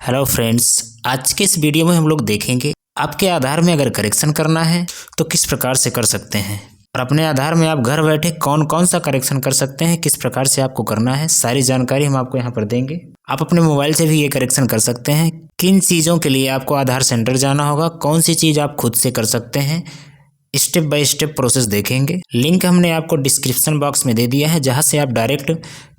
Hello friends, आज के इस वीडियो में हम लोग देखेंगे आपके आधार में अगर करेक्शन करना है तो किस प्रकार से कर सकते हैं और अपने आधार में आप घर बैठे कौन कौन सा करेक्शन कर सकते हैं, किस प्रकार से आपको करना है, सारी जानकारी हम आपको यहाँ पर देंगे। आप अपने मोबाइल से भी ये करेक्शन कर सकते हैं। किन चीज़ों के लिए आपको आधार सेंटर जाना होगा, कौन सी चीज़ आप खुद से कर सकते हैं, स्टेप बाय स्टेप प्रोसेस देखेंगे। लिंक हमने आपको डिस्क्रिप्शन बॉक्स में दे दिया है, जहाँ से आप डायरेक्ट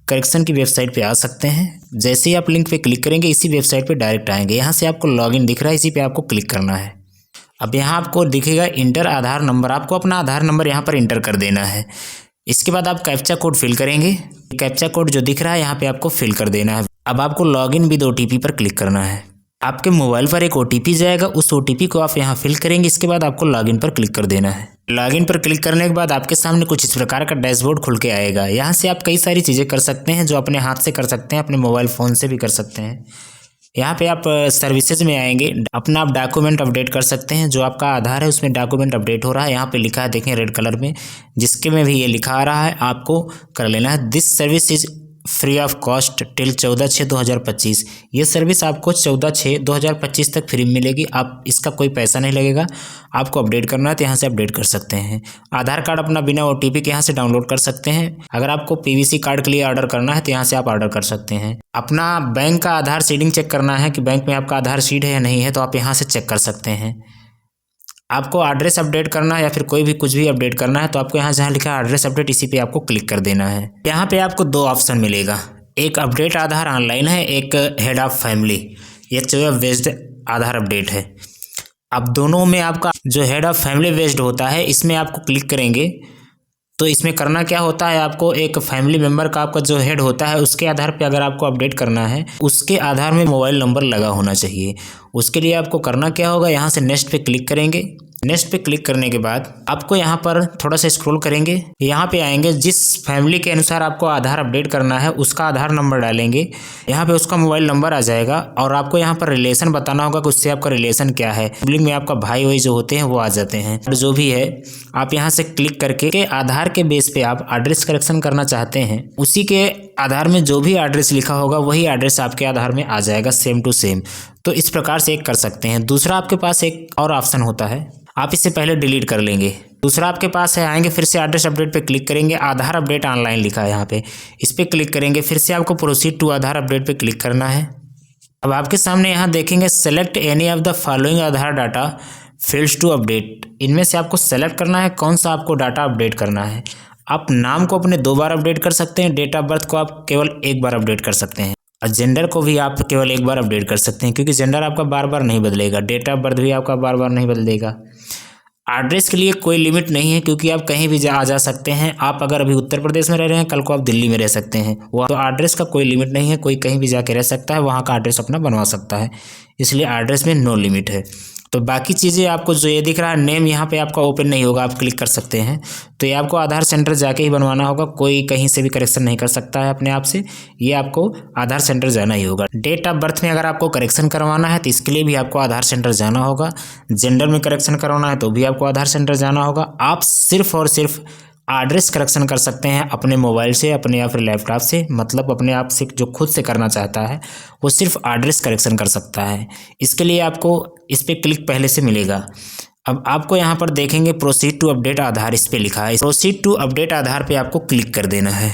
करेक्शन की वेबसाइट पे आ सकते हैं। जैसे ही आप लिंक पे क्लिक करेंगे इसी वेबसाइट पे डायरेक्ट आएंगे। यहाँ से आपको लॉगिन दिख रहा है, इसी पे आपको क्लिक करना है। अब यहाँ आपको दिखेगा इंटर आधार नंबर, आपको अपना आधार नंबर यहाँ पर इंटर कर देना है। इसके बाद आप कैप्चा कोड फिल करेंगे। कैप्चा कोड जो दिख रहा है यहाँ पे आपको फिल कर देना है। अब आपको लॉगिन विद OTP पर क्लिक करना है। आपके मोबाइल पर एक OTP जाएगा, उस OTP को आप यहाँ फिल करेंगे। इसके बाद आपको लॉगिन पर क्लिक कर देना है। लॉगिन पर क्लिक करने के बाद आपके सामने कुछ इस प्रकार का डैशबोर्ड खुल के आएगा। यहाँ से आप कई सारी चीज़ें कर सकते हैं, जो अपने हाथ से कर सकते हैं, अपने मोबाइल फ़ोन से भी कर सकते हैं। यहाँ पे आप सर्विसेज में आएंगे, अपना आप डॉक्यूमेंट अपडेट कर सकते हैं। जो आपका आधार है उसमें डॉक्यूमेंट अपडेट हो रहा है, यहाँ पे लिखा है देखें रेड कलर में, जिसके में भी ये लिखा आ रहा है, आपको कर लेना है। This service is free of cost till 14/6/2025। ये सर्विस आपको 14/6/2025 तक फ्री मिलेगी। आप इसका कोई पैसा नहीं लगेगा। आपको अपडेट करना है तो यहाँ से अपडेट कर सकते हैं। आधार कार्ड अपना बिना OTP के यहाँ से डाउनलोड कर सकते हैं। अगर आपको PVC कार्ड के लिए ऑर्डर करना है तो यहाँ से आप ऑर्डर कर सकते हैं। अपना बैंक का आधार सीडिंग चेक करना है कि बैंक में आपका आधार सीड है या नहीं है, तो आप यहाँ से चेक कर सकते हैं। आपको एड्रेस अपडेट करना है या फिर कोई भी कुछ भी अपडेट करना है तो आपको यहाँ जहाँ लिखा है एड्रेस अपडेट, इसी पे आपको क्लिक कर देना है। यहाँ पे आपको दो ऑप्शन मिलेगा, एक अपडेट आधार ऑनलाइन है, एक हेड ऑफ फैमिली, ये वेब बेस्ड आधार अपडेट है। अब दोनों में आपका जो हेड ऑफ फैमिली बेस्ड होता है, इसमें आपको क्लिक करेंगे तो इसमें करना क्या होता है, आपको एक फैमिली मेम्बर का आपका जो हेड होता है उसके आधार पे अगर आपको अपडेट करना है, उसके आधार में मोबाइल नंबर लगा होना चाहिए। उसके लिए आपको करना क्या होगा, यहाँ से नेक्स्ट पे क्लिक करेंगे। नेक्स्ट पे क्लिक करने के बाद आपको यहाँ पर थोड़ा सा स्क्रॉल करेंगे, यहाँ पे आएंगे। जिस फैमिली के अनुसार आपको आधार अपडेट करना है उसका आधार नंबर डालेंगे, यहाँ पे उसका मोबाइल नंबर आ जाएगा और आपको यहाँ पर रिलेशन बताना होगा कि उससे आपका रिलेशन क्या है। सिबलिंग में आपका भाई वाई जो होते हैं वो आ जाते हैं, और जो भी है आप यहाँ से क्लिक करके आधार के बेस पे आप एड्रेस करेक्शन करना चाहते हैं, उसी के आधार में जो भी एड्रेस लिखा होगा वही एड्रेस आपके आधार में आ जाएगा, सेम टू सेम। तो इस प्रकार से एक कर सकते हैं। दूसरा आपके पास एक और ऑप्शन होता है, आप इसे पहले डिलीट कर लेंगे। दूसरा आपके पास है, आएंगे फिर से एड्रेस अपडेट पे क्लिक करेंगे, आधार अपडेट ऑनलाइन लिखा है यहाँ पे, इस पर क्लिक करेंगे। फिर से आपको प्रोसीड टू आधार अपडेट पे क्लिक करना है। अब आपके सामने यहाँ देखेंगे select any of the following Aadhaar data fields to update. इनमें से आपको सेलेक्ट करना है कौन सा आपको डाटा अपडेट करना है। आप नाम को अपने 2 बार अपडेट कर सकते हैं, डेट ऑफ बर्थ को आप केवल 1 बार अपडेट कर सकते हैं, और जेंडर को भी आप केवल 1 बार अपडेट कर सकते हैं, क्योंकि जेंडर आपका बार बार नहीं बदलेगा। डेट ऑफ बर्थ भी आपका बार बार नहीं बदलेगा। एड्रेस के लिए कोई लिमिट नहीं है, क्योंकि आप कहीं भी आ जा सकते हैं। आप अगर अभी उत्तर प्रदेश में रह रहे हैं, कल को आप दिल्ली में रह सकते हैं। वह तो एड्रेस का कोई लिमिट नहीं है, कोई कहीं भी जाके रह सकता है, वहाँ का एड्रेस अपना बनवा सकता है, इसलिए एड्रेस में नो लिमिट है। तो बाकी चीज़ें आपको जो ये दिख रहा है नेम, यहाँ पे आपका ओपन नहीं होगा, आप क्लिक कर सकते हैं। तो ये आपको आधार सेंटर जाके ही बनवाना होगा, कोई कहीं से भी करेक्शन नहीं कर सकता है अपने आप से, ये आपको आधार सेंटर जाना ही होगा। डेट ऑफ बर्थ में अगर आपको करेक्शन करवाना है तो इसके लिए भी आपको आधार सेंटर जाना होगा। जेंडर में करेक्शन करवाना है तो भी आपको आधार सेंटर जाना होगा। आप सिर्फ और सिर्फ एड्रेस करेक्शन कर सकते हैं अपने मोबाइल से, अपने या फिर लैपटॉप से, मतलब अपने आप से जो खुद से करना चाहता है वो सिर्फ एड्रेस करेक्शन कर सकता है। इसके लिए आपको इस पर क्लिक पहले से मिलेगा। अब आपको यहाँ पर देखेंगे प्रोसीड टू अपडेट आधार, इस पर लिखा है। प्रोसीड टू अपडेट आधार पे आपको क्लिक कर देना है।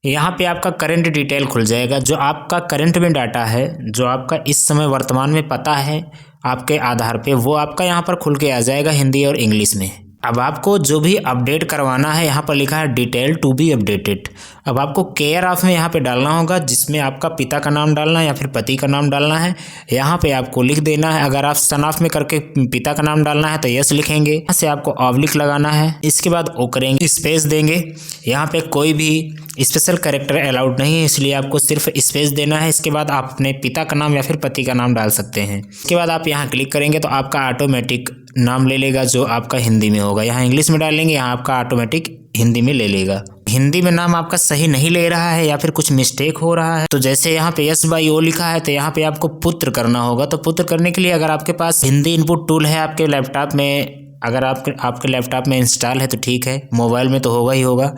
यहाँ पे आपका करंट डिटेल खुल जाएगा, जो आपका करंट में डाटा है, जो आपका इस समय वर्तमान में पता है आपके आधार पे, वो आपका यहाँ पर खुल के आ जाएगा हिंदी और इंग्लिश में। अब आपको जो भी अपडेट करवाना है, यहाँ पर लिखा है डिटेल टू बी अपडेटेड। अब आपको केयर ऑफ में यहाँ पे डालना होगा, जिसमें आपका पिता का नाम डालना है या फिर पति का नाम डालना है, यहाँ पे आपको लिख देना है। अगर आप सन ऑफ में करके पिता का नाम डालना है तो यस लिखेंगे, यहाँ से आपको ऑब्लिक लगाना है। इसके बाद ओ करेंगे, स्पेस देंगे। यहाँ पे कोई भी स्पेशल कैरेक्टर अलाउड नहीं है, इसलिए आपको सिर्फ स्पेस देना है। इसके बाद आप अपने पिता का नाम या फिर पति का नाम डाल सकते हैं। इसके बाद आप यहाँ क्लिक करेंगे तो आपका ऑटोमेटिक नाम ले लेगा जो आपका हिंदी में होगा। यहाँ इंग्लिश में डालेंगे, यहाँ आपका ऑटोमेटिक हिंदी में ले लेगा। हिंदी में नाम आपका सही नहीं ले रहा है या फिर कुछ मिस्टेक हो रहा है, तो जैसे यहाँ पे यस बाई ओ लिखा है तो यहाँ पे आपको पुत्र करना होगा। तो पुत्र करने के लिए अगर आपके पास हिंदी इनपुट टूल है आपके लैपटॉप में, अगर आपके लैपटॉप में इंस्टॉल है तो ठीक है, मोबाइल में तो होगा ही होगा।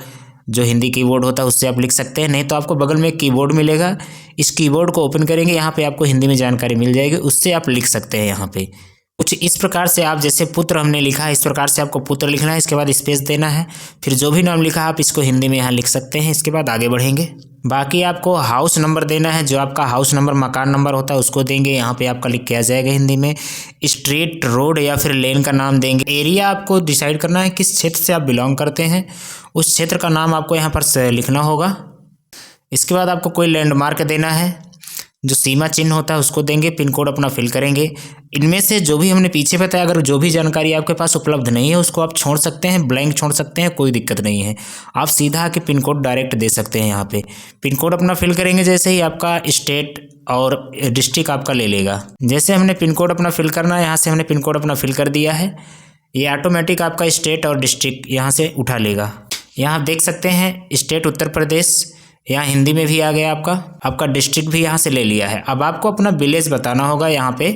जो हिंदी कीबोर्ड होता है उससे आप लिख सकते हैं, नहीं तो आपको बगल में एक कीबोर्ड मिलेगा, इस कीबोर्ड को ओपन करेंगे, यहाँ पे आपको हिंदी में जानकारी मिल जाएगी, उससे आप लिख सकते हैं। यहाँ पे कुछ इस प्रकार से आप जैसे पुत्र हमने लिखा है, इस प्रकार से आपको पुत्र लिखना है, इसके बाद स्पेस देना है, फिर जो भी नाम लिखा है आप इसको हिंदी में यहाँ लिख सकते हैं। इसके बाद आगे बढ़ेंगे। बाकी आपको हाउस नंबर देना है, जो आपका हाउस नंबर मकान नंबर होता है उसको देंगे, यहाँ पे आपका लिख के आ जाएगा हिंदी में। स्ट्रीट, रोड या फिर लेन का नाम देंगे। एरिया आपको डिसाइड करना है किस क्षेत्र से आप बिलोंग करते हैं, उस क्षेत्र का नाम आपको यहाँ पर लिखना होगा। इसके बाद आपको कोई लैंडमार्क देना है, जो सीमा चिन्ह होता है उसको देंगे। पिन कोड अपना फिल करेंगे। इनमें से जो भी हमने पीछे बताया, अगर जो भी जानकारी आपके पास उपलब्ध नहीं है उसको आप छोड़ सकते हैं, ब्लैंक छोड़ सकते हैं, कोई दिक्कत नहीं है। आप सीधा आके पिन कोड डायरेक्ट दे सकते हैं। यहाँ पे पिन कोड अपना फिल करेंगे, जैसे ही आपका स्टेट और डिस्ट्रिक्ट आपका ले लेगा। जैसे हमने पिन कोड अपना फिल करना है, यहाँ से हमने पिन कोड अपना फिल कर दिया है, ये ऑटोमेटिक आपका स्टेट और डिस्ट्रिक्ट यहाँ से उठा लेगा। यहाँ आप देख सकते हैं स्टेट उत्तर प्रदेश, यहाँ हिंदी में भी आ गया आपका डिस्ट्रिक्ट भी यहाँ से ले लिया है। अब आपको अपना विलेज बताना होगा। यहाँ पे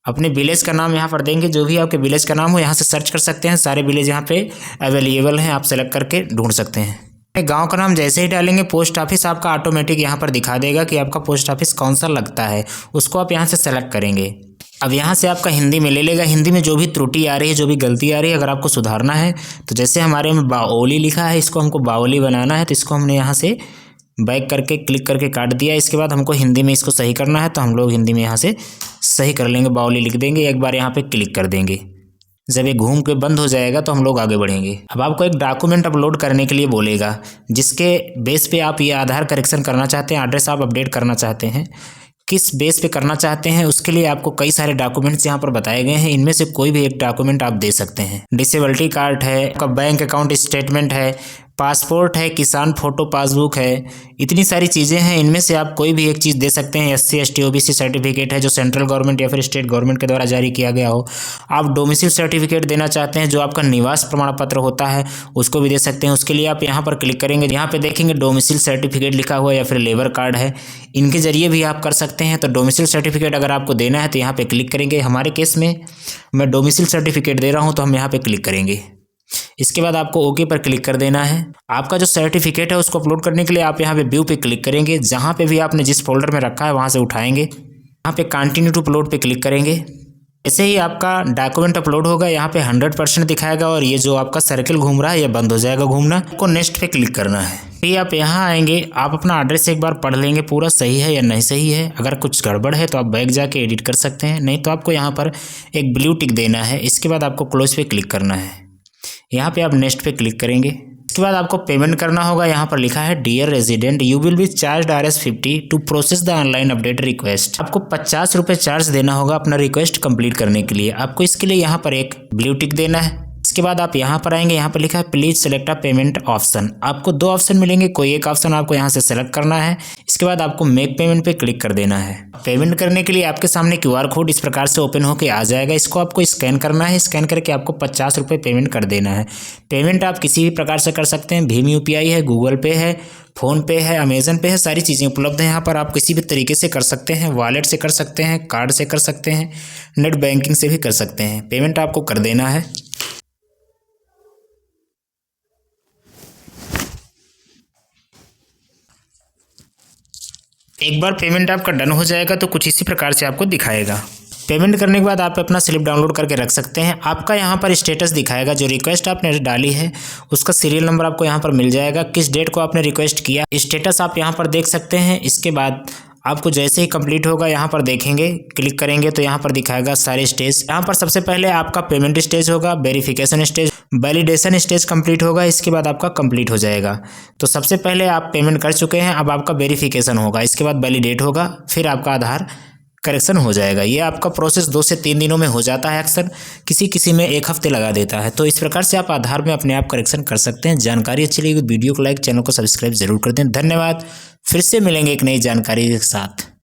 अपने विलेज का नाम यहाँ पर देंगे, जो भी आपके विलेज का नाम हो यहाँ से सर्च कर सकते हैं। सारे विलेज यहाँ पे अवेलेबल हैं, आप सेलेक्ट करके ढूंढ सकते हैं। गांव का नाम जैसे ही डालेंगे, पोस्ट ऑफिस आपका ऑटोमेटिक यहाँ पर दिखा देगा कि आपका पोस्ट ऑफिस कौन सा लगता है, उसको आप यहाँ से सेलेक्ट करेंगे। अब यहाँ से आपका हिंदी में ले लेगा। हिंदी में जो भी त्रुटि आ रही है, जो भी गलती आ रही है, अगर आपको सुधारना है तो जैसे हमारे में बाओली लिखा है, इसको हमको बाओली बनाना है, तो इसको हमने यहाँ से बैक करके क्लिक करके काट दिया। इसके बाद हमको हिंदी में इसको सही करना है, तो हम लोग हिंदी में यहाँ से सही कर लेंगे, बावली लिख देंगे, एक बार यहाँ पे क्लिक कर देंगे। जब ये घूम के बंद हो जाएगा तो हम लोग आगे बढ़ेंगे। अब आपको एक डॉक्यूमेंट अपलोड करने के लिए बोलेगा, जिसके बेस पे आप ये आधार करेक्शन करना चाहते हैं, एड्रेस आप अपडेट करना चाहते हैं, किस बेस पे करना चाहते हैं, उसके लिए आपको कई सारे डॉक्यूमेंट्स यहाँ पर बताए गए हैं। इनमें से कोई भी एक डॉक्यूमेंट आप दे सकते हैं। डिसेबिलिटी कार्ड है, आपका बैंक अकाउंट स्टेटमेंट है, पासपोर्ट है, किसान फोटो पासबुक है, इतनी सारी चीज़ें हैं। इनमें से आप कोई भी एक चीज़ दे सकते हैं। SC ST OBC सर्टिफिकेट है, जो सेंट्रल गवर्नमेंट या फिर स्टेट गवर्नमेंट के द्वारा जारी किया गया हो। आप डोमिसाइल सर्टिफिकेट देना चाहते हैं, जो आपका निवास प्रमाण पत्र होता है, उसको भी दे सकते हैं। उसके लिए आप यहाँ पर क्लिक करेंगे, यहाँ पे देखेंगे डोमिसाइल सर्टिफिकेट लिखा हुआ या फिर लेबर कार्ड है, इनके जरिए भी आप कर सकते हैं। तो डोमिसाइल सर्टिफिकेट अगर आपको देना है तो यहाँ पे क्लिक करेंगे। हमारे केस में मैं डोमिसाइल सर्टिफिकेट दे रहा हूँ, तो हम यहाँ पे क्लिक करेंगे। इसके बाद आपको ओके पर क्लिक कर देना है। आपका जो सर्टिफिकेट है उसको अपलोड करने के लिए आप यहाँ पे व्यू पे क्लिक करेंगे, जहाँ पे भी आपने जिस फोल्डर में रखा है वहाँ से उठाएंगे। यहाँ पे कंटिन्यू टू अपलोड पे क्लिक करेंगे। ऐसे ही आपका डॉक्यूमेंट अपलोड होगा, यहाँ पे 100% दिखाएगा और ये जो आपका सर्किल घूम रहा है ये बंद हो जाएगा घूमना। आपको नेक्स्ट पे क्लिक करना है। फिर आप यहाँ आएंगे, आप अपना एड्रेस एक बार पढ़ लेंगे पूरा सही है या नहीं सही है। अगर कुछ गड़बड़ है तो आप बैक जाके एडिट कर सकते हैं, नहीं तो आपको यहाँ पर एक ब्लू टिक देना है। इसके बाद आपको क्लोज पे क्लिक करना है। यहाँ पे आप नेक्स्ट पे क्लिक करेंगे। इसके बाद आपको पेमेंट करना होगा। यहाँ पर लिखा है dear resident, you will be charge Rs50 to process the online update request. आपको 50 रुपये चार्ज देना होगा अपना रिक्वेस्ट कंप्लीट करने के लिए। आपको इसके लिए यहाँ पर एक ब्लू टिक देना है। इसके बाद आप यहाँ पर आएंगे, यहाँ पर लिखा है please select a payment option. आपको 2 ऑप्शन मिलेंगे, कोई एक ऑप्शन आपको यहाँ से सेलेक्ट करना है। इसके बाद आपको मेक पेमेंट पे क्लिक कर देना है। पेमेंट करने के लिए आपके सामने QR कोड इस प्रकार से ओपन होकर आ जाएगा। इसको आपको स्कैन करना है। स्कैन करके आपको 50 रुपये पेमेंट कर देना है। पेमेंट आप किसी भी प्रकार से कर सकते हैं, भीम UPI है, गूगल पे है, फ़ोन पे है, अमेजन पे है, सारी चीज़ें उपलब्ध हैं यहाँ पर। आप किसी भी तरीके से कर सकते हैं, वॉलेट से कर सकते हैं, कार्ड से कर सकते हैं, नेट बैंकिंग से भी कर सकते हैं। पेमेंट आपको कर देना है। एक बार पेमेंट आपका डन हो जाएगा तो कुछ इसी प्रकार से आपको दिखाएगा। पेमेंट करने के बाद आप अपना स्लिप डाउनलोड करके रख सकते हैं। आपका यहाँ पर स्टेटस दिखाएगा, जो रिक्वेस्ट आपने डाली है उसका सीरियल नंबर आपको यहाँ पर मिल जाएगा, किस डेट को आपने रिक्वेस्ट किया, स्टेटस आप यहाँ पर देख सकते हैं। इसके बाद आपको जैसे ही कंप्लीट होगा यहाँ पर देखेंगे, क्लिक करेंगे तो यहाँ पर दिखाएगा सारे स्टेज। यहाँ पर सबसे पहले आपका पेमेंट स्टेज होगा, verification stage, validation stage complete होगा, इसके बाद आपका कंप्लीट हो जाएगा। तो सबसे पहले आप पेमेंट कर चुके हैं, अब आपका वेरिफिकेशन होगा, इसके बाद वैलिडेट होगा, फिर आपका आधार करेक्शन हो जाएगा। ये आपका प्रोसेस 2 से 3 दिनों में हो जाता है, अक्सर किसी में 1 हफ्ते लगा देता है। तो इस प्रकार से आप आधार में अपने आप करेक्शन कर सकते हैं। जानकारी अच्छी लगी तो वीडियो को लाइक, चैनल को सब्सक्राइब जरूर कर दें। धन्यवाद। फिर से मिलेंगे एक नई जानकारी के साथ।